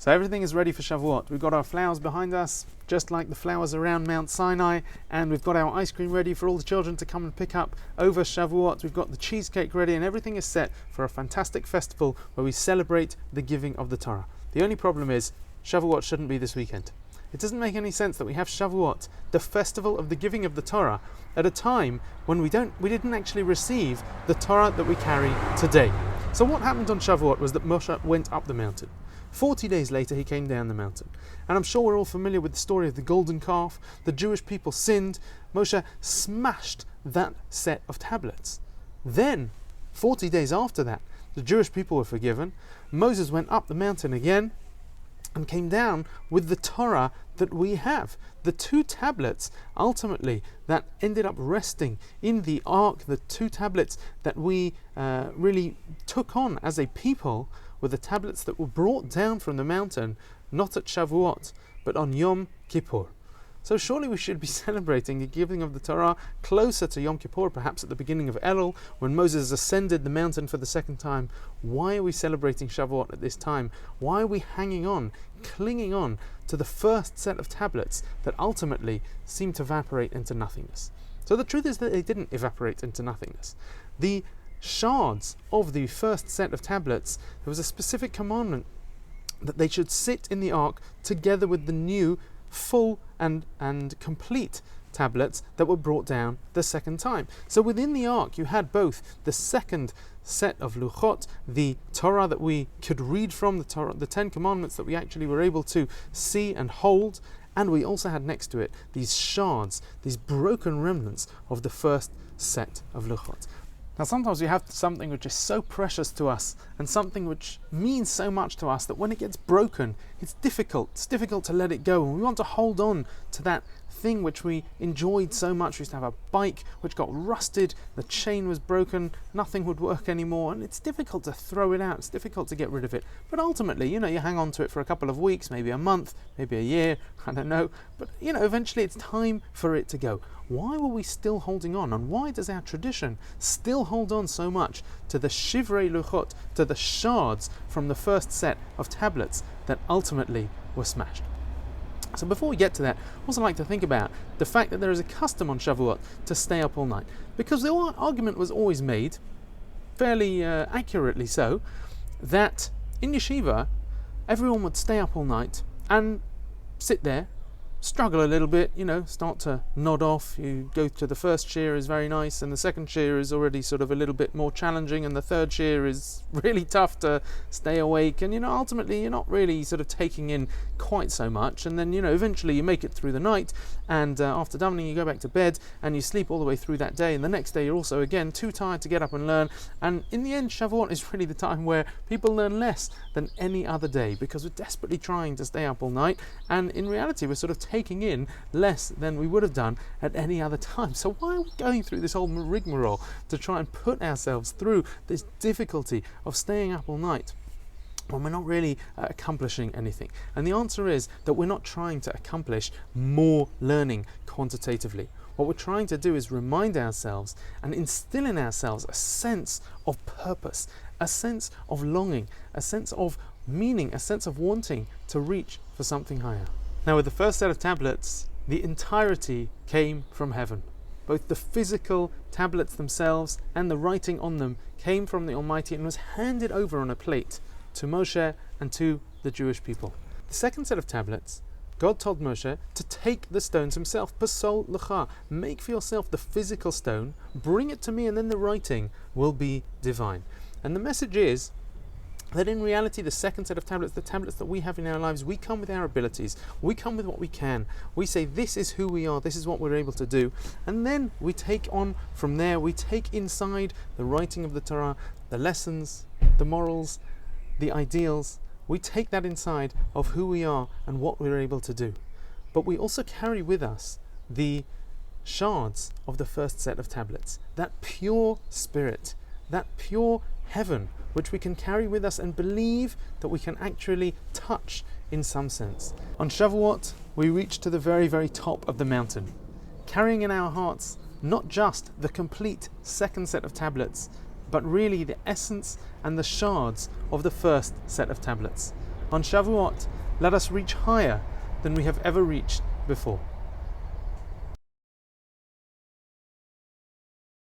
So everything is ready for Shavuot. We've got our flowers behind us, just like the flowers around Mount Sinai, and we've got our ice cream ready for all the children to come and pick up over Shavuot. We've got the cheesecake ready, and everything is set for a fantastic festival where we celebrate the giving of the Torah. The only problem is, Shavuot shouldn't be this weekend. It doesn't make any sense that we have Shavuot, the festival of the giving of the Torah, at a time when we didn't actually receive the Torah that we carry today. So what happened on Shavuot was that Moshe went up the mountain. 40 days later he came down the mountain. And I'm sure we're all familiar with the story of the golden calf. The Jewish people sinned. Moshe smashed that set of tablets. Then, 40 days after that, the Jewish people were forgiven. Moses went up the mountain again and came down with the Torah that we have. The two tablets, ultimately, that ended up resting in the ark, the two tablets that we really took on as a people, were the tablets that were brought down from the mountain, not at Shavuot, but on Yom Kippur. So surely we should be celebrating the giving of the Torah closer to Yom Kippur, perhaps at the beginning of Elul, when Moses ascended the mountain for the second time. Why are we celebrating Shavuot at this time? Why are we hanging on, clinging on to the first set of tablets that ultimately seem to evaporate into nothingness? So the truth is that they didn't evaporate into nothingness. The shards of the first set of tablets, there was a specific commandment that they should sit in the ark together with the new full and complete tablets that were brought down the second time. So within the ark you had both the second set of luchot, the Torah that we could read from, the Torah, the 10 commandments that we actually were able to see and hold, and we also had next to it these shards, these broken remnants of the first set of luchot. Now sometimes we have something which is so precious to us and something which means so much to us that when it gets broken, it's difficult to let it go, and we want to hold on to that thing which we enjoyed so much. We used to have a bike which got rusted, the chain was broken, nothing would work anymore, and it's difficult to throw it out, it's difficult to get rid of it. But ultimately, you hang on to it for a couple of weeks, maybe a month, maybe a year, I don't know, but eventually it's time for it to go. Why were we still holding on, and why does our tradition still hold on so much to the shivrei luchot, to the shards from the first set of tablets that ultimately were smashed? So before we get to that, I also like to think about the fact that there is a custom on Shavuot to stay up all night, because the argument was always made, fairly accurately so, that in yeshiva everyone would stay up all night and sit there, struggle a little bit, start to nod off. You go to the first shir is very nice, and the second shir is already sort of a little bit more challenging, and the third shir is really tough to stay awake, and ultimately you're not really sort of taking in quite so much, and then eventually you make it through the night, and after davening you go back to bed and you sleep all the way through that day, and the next day you're also again too tired to get up and learn, and in the end Shavuot is really the time where people learn less than any other day, because we're desperately trying to stay up all night, and in reality we're sort of taking in less than we would have done at any other time. So why are we going through this whole rigmarole to try and put ourselves through this difficulty of staying up all night when we're not really accomplishing anything? And the answer is that we're not trying to accomplish more learning quantitatively. What we're trying to do is remind ourselves and instill in ourselves a sense of purpose, a sense of longing, a sense of meaning, a sense of wanting to reach for something higher. Now with the first set of tablets, the entirety came from heaven. Both the physical tablets themselves and the writing on them came from the Almighty and was handed over on a plate to Moshe and to the Jewish people. The second set of tablets, God told Moshe to take the stones himself, pasol lecha, make for yourself the physical stone, bring it to me, and then the writing will be divine. And the message is that in reality the second set of tablets, the tablets that we have in our lives, we come with our abilities, we come with what we can, we say this is who we are, this is what we're able to do, and then we take on from there, we take inside the writing of the Torah, the lessons, the morals, the ideals, we take that inside of who we are and what we're able to do. But we also carry with us the shards of the first set of tablets, that pure spirit, that pure heaven, which we can carry with us and believe that we can actually touch in some sense. On Shavuot, we reach to the very, very top of the mountain, carrying in our hearts not just the complete second set of tablets, but really the essence and the shards of the first set of tablets. On Shavuot, let us reach higher than we have ever reached before.